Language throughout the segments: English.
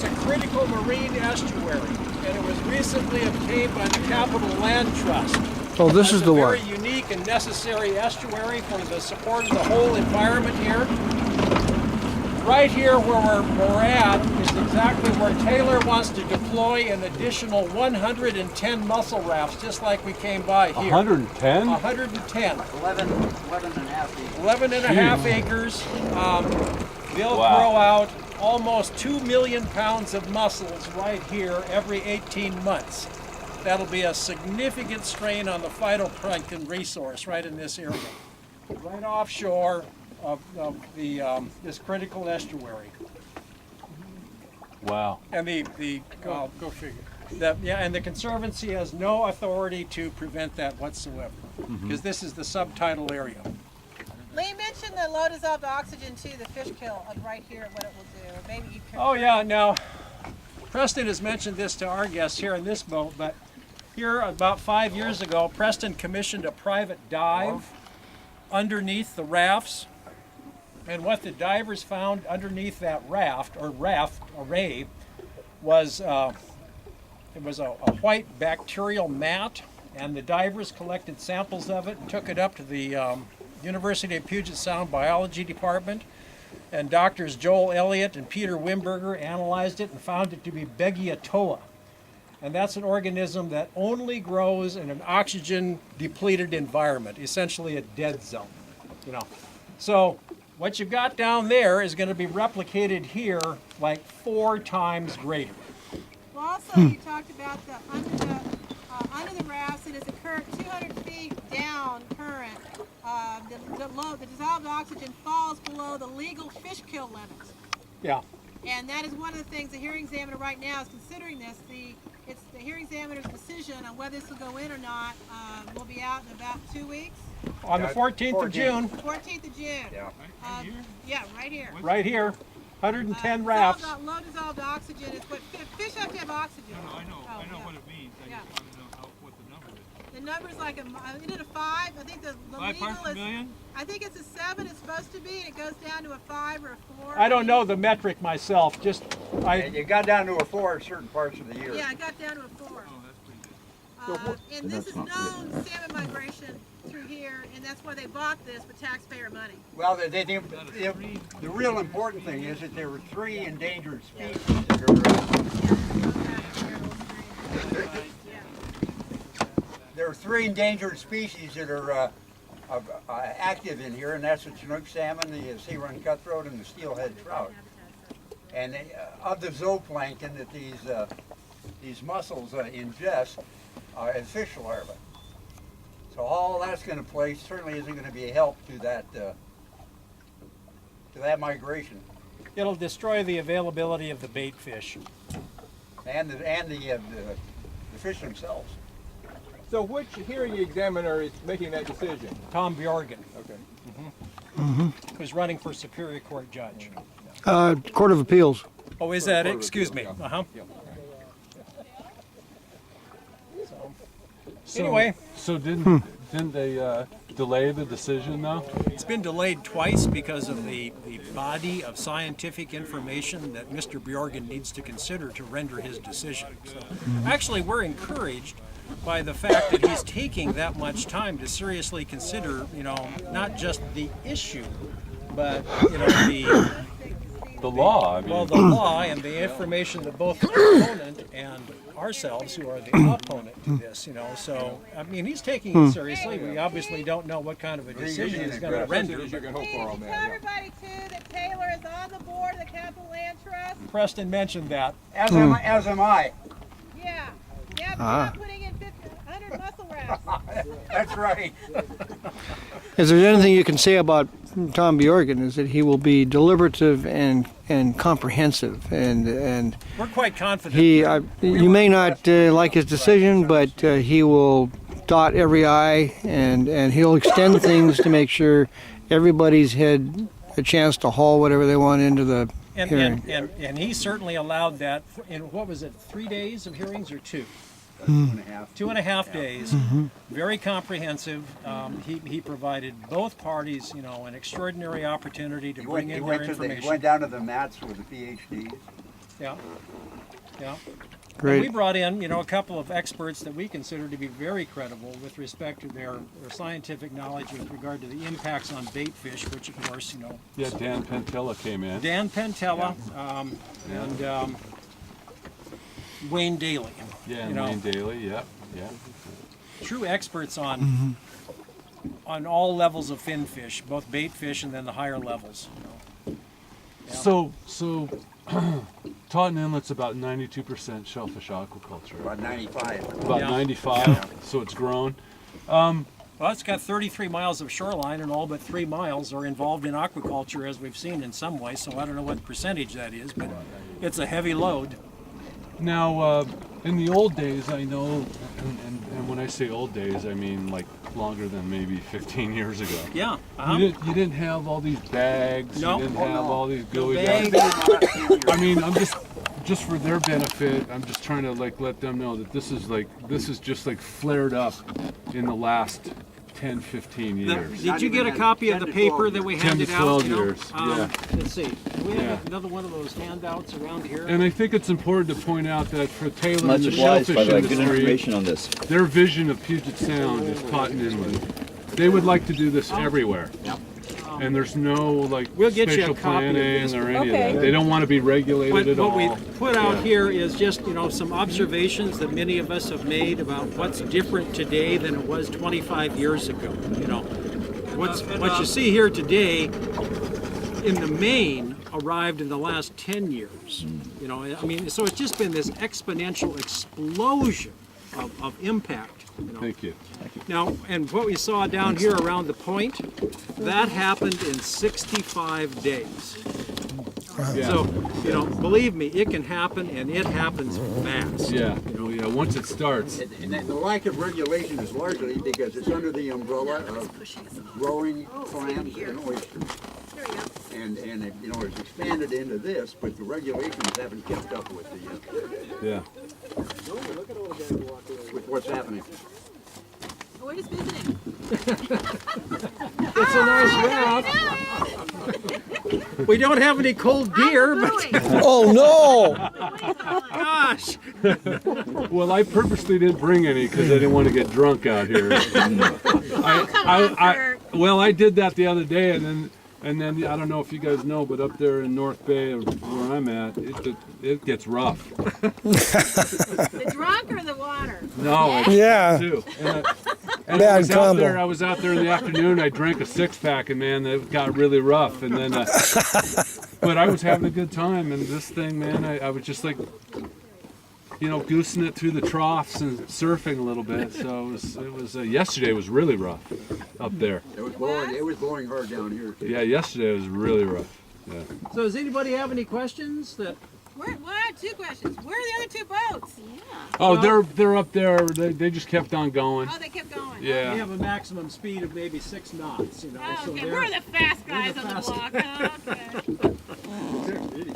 It's a critical marine estuary, and it was recently obtained by the Capital Land Trust. Oh, this is the one. It's a very unique and necessary estuary for the support of the whole environment here. Right here where we're at is exactly where Taylor wants to deploy an additional 110 mussel rafts, just like we came by here. 110? 110. 11 and a half acres. 11 and a half acres. They'll grow out almost 2 million pounds of mussels right here every 18 months. That'll be a significant strain on the phytoplankton resource right in this area, right offshore of this critical estuary. Wow. And go figure. And the Conservancy has no authority to prevent that whatsoever, because this is the subtidal area. Lee mentioned the low dissolved oxygen too, the fish kill right here, what it will do. Maybe you can. Oh yeah, now Preston has mentioned this to our guests here in this boat, but here about 5 years ago, Preston commissioned a private dive underneath the rafts. And what the divers found underneath that raft array was it was a white bacterial mat, and the divers collected samples of it and took it up to the University of Puget Sound Biology Department, and doctors Joel Elliott and Peter Wimberger analyzed it and found it to be Beggiatoa. And that's an organism that only grows in an oxygen-depleted environment, essentially a dead zone. So what you've got down there is going to be replicated here like 4 times greater. Well, also you talked about the under the rafts, it is a current 200 feet down current. The dissolved oxygen falls below the legal fish kill limits. Yeah. And that is one of the things the hearing examiner right now is considering this. It's the hearing examiner's decision on whether this will go in or not will be out in about 2 weeks. On the 14th of June. 14th of June. Yeah. Yeah, right here. Right here, 110 rafts. Low dissolved oxygen is what fish have to have oxygen. No, I know what it means. I just want to know what the number is. The number's like is it a 5? I think the 5 legal parts per is. million? I think it's a 7. It's supposed to be, and it goes down to a 5 or a 4. I don't know the metric myself. And you got down to a 4 in certain parts of the year. Yeah, I got down to a 4. Oh, that's pretty good. And this is known salmon migration through here, and that's why they bought this with taxpayer money. Well, the real important thing is that there were 3 endangered species that are, there are 3 endangered species that are active in here, and that's the Chinook salmon, the sea-run cutthroat, and the steelhead trout. And of the zooplankton that these mussels ingest as fish larvae. So all that's going to play certainly isn't going to be a help to that migration. It'll destroy the availability of the bait fish. And the fish themselves. So which hearing examiner is making that decision? Tom Bjorgen, Okay. who's running for Superior Court judge. Court of Appeals. Oh, is that it? Excuse me. Anyway. So didn't they delay the decision though? It's been delayed twice because of the body of scientific information that Mr. Bjorgen needs to consider to render his decision. So, actually, we're encouraged by the fact that he's taking that much time to seriously consider, not just the issue, but, The law, I mean. well, the law and the information that both the proponent and ourselves, who are the opponent to this, So, I mean, he's taking it seriously. We obviously don't know what kind of a decision he's going to render. As you can hope for on Tell that. everybody too that Taylor is on the board of the Capital Land Trust. Preston mentioned that. As am I. Yeah, but you're not putting in 100 mussel rafts. That's right. Is there anything you can say about Tom Bjorgen? Is that he will be deliberative and comprehensive, and We're quite confident. you may not like his decision, but he will dot every I, and he'll extend things to make sure everybody's had a chance to haul whatever they want into the hearing. And he certainly allowed that in, what was it, 3 days of hearings or 2? 2.5 days. Very comprehensive. He provided both parties, an extraordinary opportunity to bring in their information. He went down to the mats with the PhDs. Yeah. Yeah. Great. We brought in, a couple of experts that we consider to be very credible with respect to their scientific knowledge with regard to the impacts on bait fish, which of course, Yeah, Dan Pentella came in. Dan Pentella and Wayne Daly. Yeah, and Wayne Daly, yeah. True experts on all levels of fin fish, both bait fish and then the higher levels. So Taunton Inlet's about 92% shellfish aquaculture. About 95. About Yeah. 95, so it's grown. Well, it's got 33 miles of shoreline, and all but 3 miles are involved in aquaculture, as we've seen in some way. So I don't know what percentage that is, but it's a heavy load. Now, in the old days, I know, and when I say old days, I mean like longer than maybe 15 years ago. Yeah. You didn't have all these bags. No. You didn't have all these gooey bags. bags. I mean, I'm just for their benefit, I'm just trying to let them know that this is just flared up in the last 10, 15 years. Did you get a copy of the paper that we 10 to handed 12 out? years, yeah. Let's see. Do we Yeah. have another one of those handouts around here? And I think it's important to point out that for Taylor Much and the obliged, shellfish by the way. Good industry, information on this. their vision of Puget Sound is Taunton Inlet. They would like to do this everywhere. And there's no We'll get you a spatial copy of planning this. or any Okay. of that. They don't want to be regulated at What all. we put out here is just, some observations that many of us have made about what's different today than it was 25 years ago. What you see here today, in the main, arrived in the last 10 years. So it's just been this exponential explosion of impact. Thank you. Now, and what we saw down here around the point, that happened in 65 days. Yeah. So, believe me, it can happen, and it happens fast. Yeah. Well, yeah. Once it starts. And the lack of regulation is largely because it's under the umbrella of growing clams and oysters. And it's expanded into this, but the regulations haven't kept up with Yeah. with what's happening. We're just visiting. It's a nice route. We don't have any cold beer, but Oh no! gosh. Well, I purposely didn't bring any because I didn't want to get drunk out here. I did that the other day, and then I don't know if you guys know, but up there in North Bay, where I'm at, it gets rough. The drunk or the water? No, Yeah. too. And Bad I combo. was out there in the afternoon. I drank a 6-pack, and man, it got really rough. And then, but I was having a good time. And this thing, man, I was just goosing it through the troughs and surfing a little bit. So it was yesterday was really rough up there. It was blowing hard down here too. Yeah, yesterday was really rough. Yeah. So does anybody have any questions? Well, I have two questions. Where are the other two boats? Oh, they're up there. They just kept on going. Oh, they kept going. We Yeah. have a maximum speed of maybe 6 knots, Oh, so okay, they're- we're the fast guys the on the fast block. Oh, okay.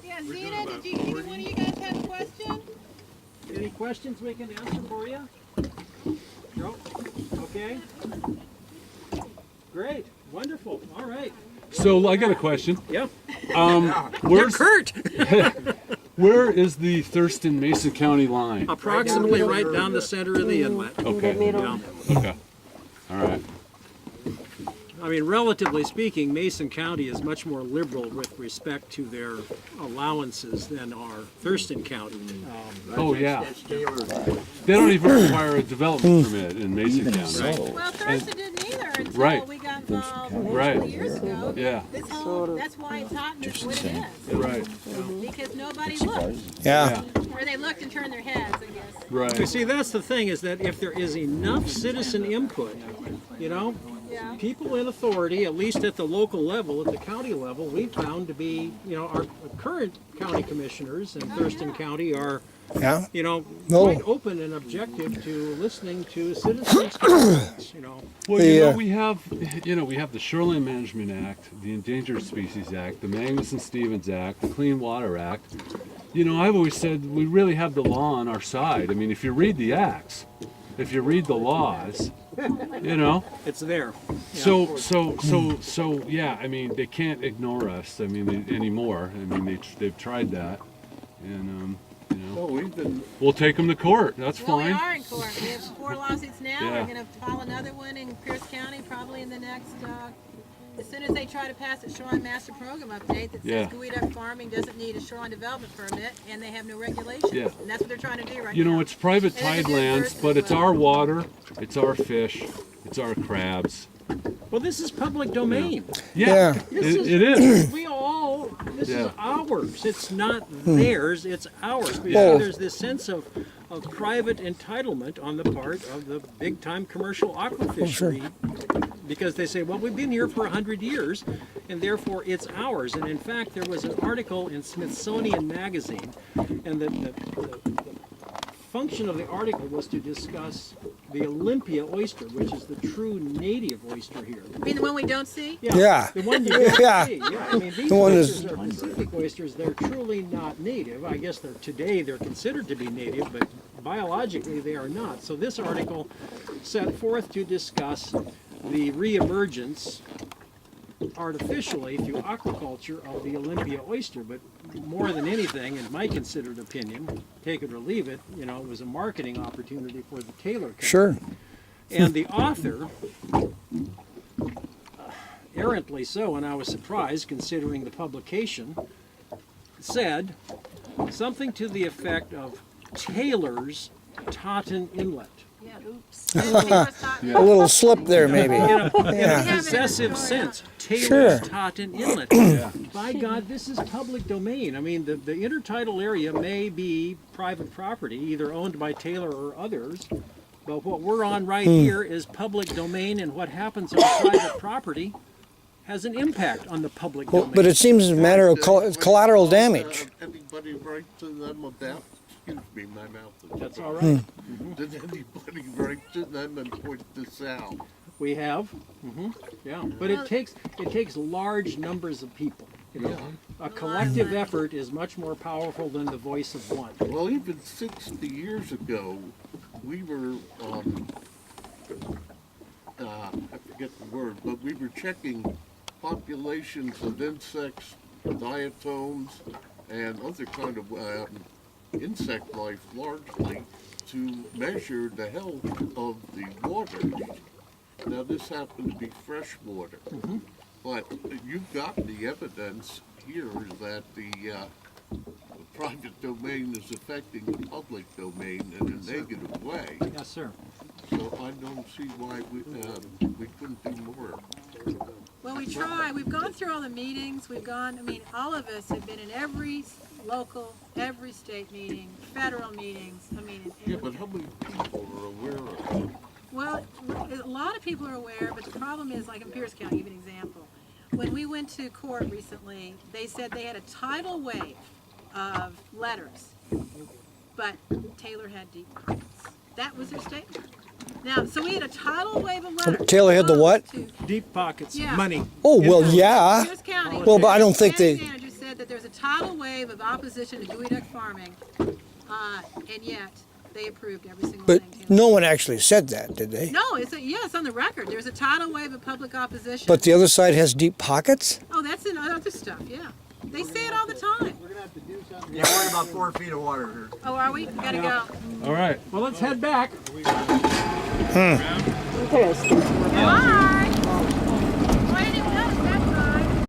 Yeah, Zena, did either one of you guys have a question? Any questions we can answer for you? No? Okay. Great. Wonderful. All right. So I got a question. Yeah. Where's Kurt. Where is the Thurston Mason County line? Approximately right down the center of the inlet. Okay. Yeah. Okay. All right. I mean, relatively speaking, Mason County is much more liberal with respect to their allowances than are Thurston County. Oh yeah. That's Taylor. They don't even require a development permit in Mason County. Well, Thurston didn't either until Right. we got involved Right. 20 years ago. Yeah. That's why Taunton is what it is. Right. Because nobody looked. Yeah. Or they looked and turned their heads, I guess. You Right. see, that's the thing, is that if there is enough citizen input, Yeah. people in authority, at least at the local level, at the county level, we found to be, our current county commissioners in Thurston County are, Yeah. quite No. open and objective to listening to citizens' concerns, Well, The, we have the Shoreline Management Act, the Endangered Species Act, the Magnuson-Stevens Act, the Clean Water Act. I've always said we really have the law on our side. I mean, if you read the acts, if you read the laws, You know. It's there. So yeah. I mean, they can't ignore us. I mean, anymore. I mean, they've tried that, and you know, we'll take them to court. That's Well, we fine. are in court. We have 4 lawsuits now. Yeah. We're going to file another one in Pierce County probably in the next, as soon as they try to pass a shoreline master program update that says Yeah. gooey duck farming doesn't need a shoreline development permit and they have no regulations. Yeah. And that's what they're trying to do right You now. know, it's private And it's a tide lands, diverse but as it's well. our water, it's our fish, it's our crabs. Well, this is public domain. Yeah. It is. We all, this is Yeah. ours. It's not theirs, it's ours. But Oh. there's this sense of private entitlement on the part of the big time commercial aquafishery. Because they say, well, we've been here for 100 years, and therefore it's ours. And in fact, there was an article in Smithsonian Magazine, and the function of the article was to discuss the Olympia oyster, which is the true native oyster here. You mean the one we don't see? Yeah. The one you don't Yeah. see. Yeah. I mean, these The one oysters is- are Pacific oysters. They're truly not native. I guess today they're considered to be native, but biologically they are not. So this article set forth to discuss the reemergence artificially through aquaculture of the Olympia oyster. But more than anything, in my considered opinion, take it or leave it, you know, it was a marketing opportunity for the Taylor Company. Sure. And the author, errantly so, and I was surprised considering the publication, said something to the effect of Taylor's Totten Inlet. Yeah, oops. A little slip there, maybe. In a Yeah. possessive sense, Taylor's Sure. Totten Inlet. By God, this is public domain. I mean, the intertidal area may be private property, either owned by Taylor or others, but what we're on right here is public domain, and what happens on private property has an impact on the public Well, domain. but it seems a matter of collateral damage. Anybody write to them about, excuse me, my mouth is That's dry. all right. Did anybody write to them and point this out? We have, yeah, but it takes large numbers of people. You know, a collective effort is much more powerful than the voice of one. Well, even 60 years ago, we were, I forget the word, but we were checking populations of insects, diatoms, and other kind of insect life largely to measure the health of the waters. Now, this happened to be fresh water, but you've got the evidence here that the private domain is affecting the public domain in a negative way. Yes, sir. So I don't see why we couldn't do more. Well, we try. We've gone through all the meetings. We've gone, I mean, all of us have been in every local, every state meeting, federal meetings. I mean, Yeah, but how many people are aware of it? well, a lot of people are aware, but the problem is, like in Pierce County, I'll give you an example. When we went to court recently, they said they had a tidal wave of letters, but Taylor had deep pockets. That was their statement. Now, so we had a tidal wave of letters. Taylor had the what? to Deep pockets, Yeah. money. Oh, well, yeah. Pierce County. Well, but I don't think the they- manager said that there's a tidal wave of opposition to gooey duck farming, and yet they approved every single But thing. no one actually said that, did they? No, it's on the record. There's a tidal wave of public opposition. But the other side has deep pockets? Oh, that's in other stuff. Yeah, they say it all the time. Yeah, we're about 4 feet of water here. Oh, are we? We gotta go. All right. Well, let's head back. Bye.